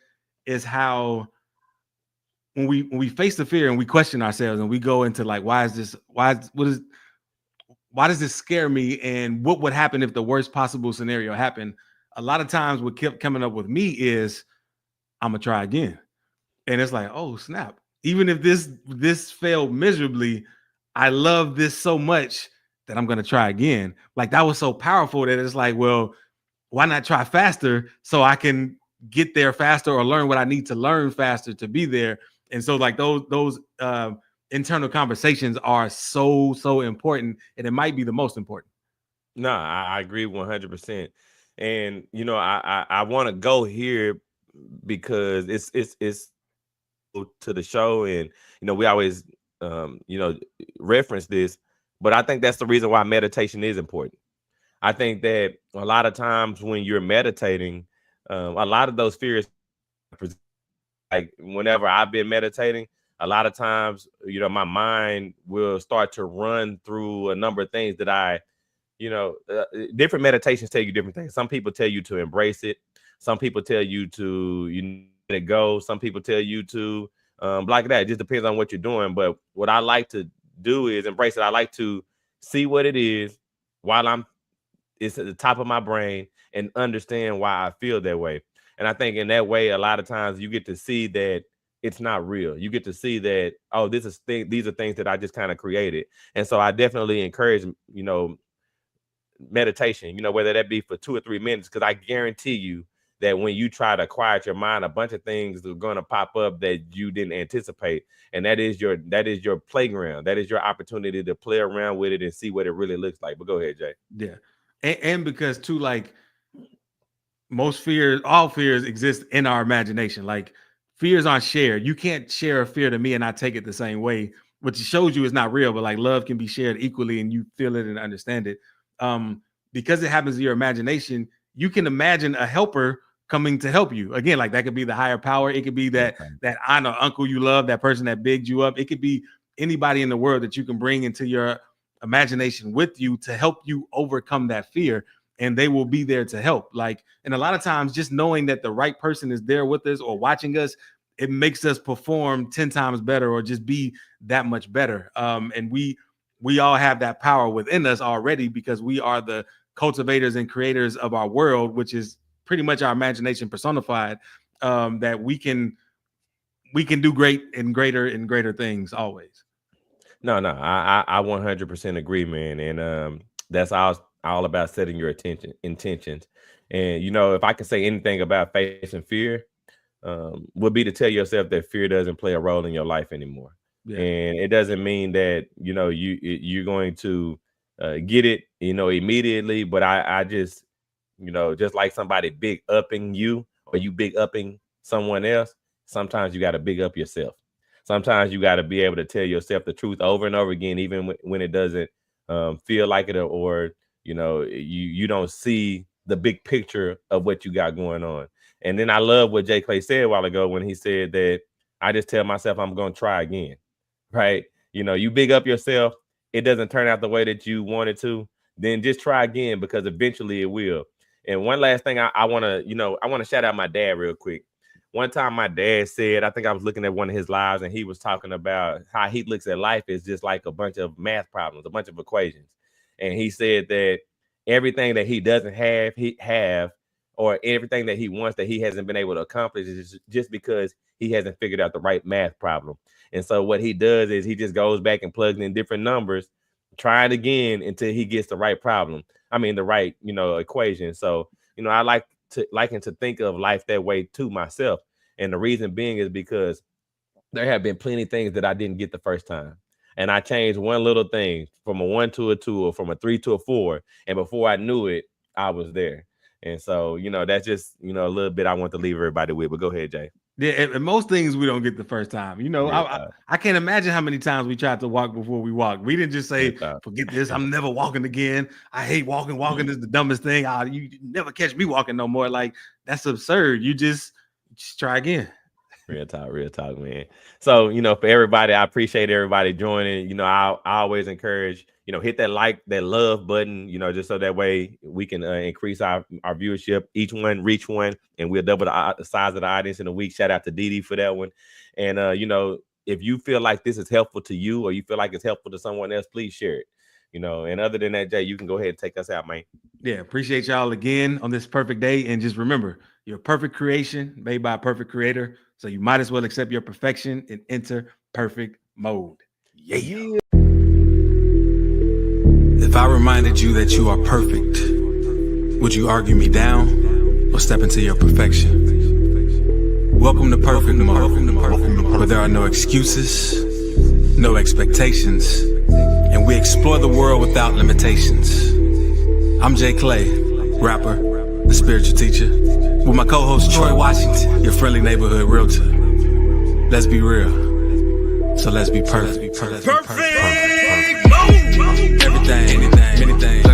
is how when we face the fear and we question ourselves and we go into like, why does this scare me, and what would happen if the worst possible scenario happened? A lot of times what kept coming up with me is, I'm gonna try again. And it's like, oh snap, even if this failed miserably, I love this so much that I'm going to try again. Like that was so powerful that it's like, well, why not try faster so I can get there faster or learn what I need to learn faster to be there. And so like those internal conversations are so important, and it might be the most important. No, I agree 100%. And I want to go here because it's to the show, and we always reference this, but I think that's the reason why meditation is important. I think that a lot of times when you're meditating, a lot of those fears, like whenever I've been meditating, a lot of times, my mind will start to run through a number of things that different meditations tell you different things. Some people tell you to embrace it. Some people tell you to let it go. Some people tell you to like that. It just depends on what you're doing. But what I like to do is embrace it. I like to see what it is while it's at the top of my brain and understand why I feel that way. And I think in that way, a lot of times you get to see that it's not real. You get to see that, oh, these are things that I just kind of created. And so I definitely encourage, meditation, whether that be for 2 or 3 minutes, because I guarantee you that when you try to quiet your mind, a bunch of things are going to pop up that you didn't anticipate. And that is your playground. That is your opportunity to play around with it and see what it really looks like. But go ahead, Jay. Yeah. And because too, like all fears exist in our imagination. Like fears aren't shared. You can't share a fear to me and I take it the same way, which shows you it's not real, but like love can be shared equally and you feel it and understand it. Because it happens in your imagination, you can imagine a helper coming to help you. Again, like that could be the higher power. It could be that aunt or uncle you love, that person that bigged you up. It could be anybody in the world that you can bring into your imagination with you to help you overcome that fear, and they will be there to help. Like, and a lot of times just knowing that the right person is there with us or watching us, it makes us perform 10 times better or just be that much better. And we all have that power within us already because we are the cultivators and creators of our world, which is pretty much our imagination personified, that we can do great and greater things always. No, I 100% agree, man. And that's all about setting your intentions. And if I can say anything about facing fear, would be to tell yourself that fear doesn't play a role in your life anymore. Yeah. And it doesn't mean that you're going to get it immediately, but I just just like somebody big upping you or you big upping someone else, sometimes you got to big up yourself. Sometimes you got to be able to tell yourself the truth over and over again, even when it doesn't feel like it, or you don't see the big picture of what you got going on. And then I love what Jay Clay said a while ago when he said that I just tell myself I'm going to try again, right? You big up yourself. It doesn't turn out the way that you wanted to, then just try again, because eventually it will. And one last thing I want to shout out my dad real quick. One time my dad said, I think I was looking at one of his lives, and he was talking about how he looks at life is just like a bunch of math problems, a bunch of equations. And he said that everything that he doesn't have, or everything that he wants that he hasn't been able to accomplish, is just because he hasn't figured out the right math problem. And so what he does is he just goes back and plugs in different numbers, try it again until he gets the right problem. I mean, the right, equation. So, I like to think of life that way too myself. And the reason being is because there have been plenty of things that I didn't get the first time. And I changed one little thing from a 1 to a 2, or from a 3 to a 4. And before I knew it, I was there. And so, that's just, a little bit I want to leave everybody with. But go ahead, Jay. Yeah, and most things we don't get the first time. I can't imagine how many times we tried to walk before we walked. We didn't just say, forget this, I'm never walking again. I hate walking. Walking is the dumbest thing. You never catch me walking no more. Like, that's absurd. You just try again. Real talk, man. So, for everybody, I appreciate everybody joining. I always encourage, hit that like, that love button, just so that way we can increase our viewership. Each one reach one, and we'll double the size of the audience in a week. Shout out to Didi for that one. And, if you feel like this is helpful to you, or you feel like it's helpful to someone else, please share it. And other than that, Jay, you can go ahead and take us out, man. Yeah, appreciate y'all again on this perfect day. And just remember, you're a perfect creation made by a perfect creator. So you might as well accept your perfection and enter perfect mode. Yeah. If I reminded you that you are perfect, would you argue me down or step into your perfection? Welcome to Perfect Mode, where there are no excuses, no expectations, and we explore the world without limitations. I'm Jay Clay, rapper, the spiritual teacher, with my co-host Troy Washington, your friendly neighborhood realtor. Let's be real, so let's be perfect. Perfect. Everything, many things.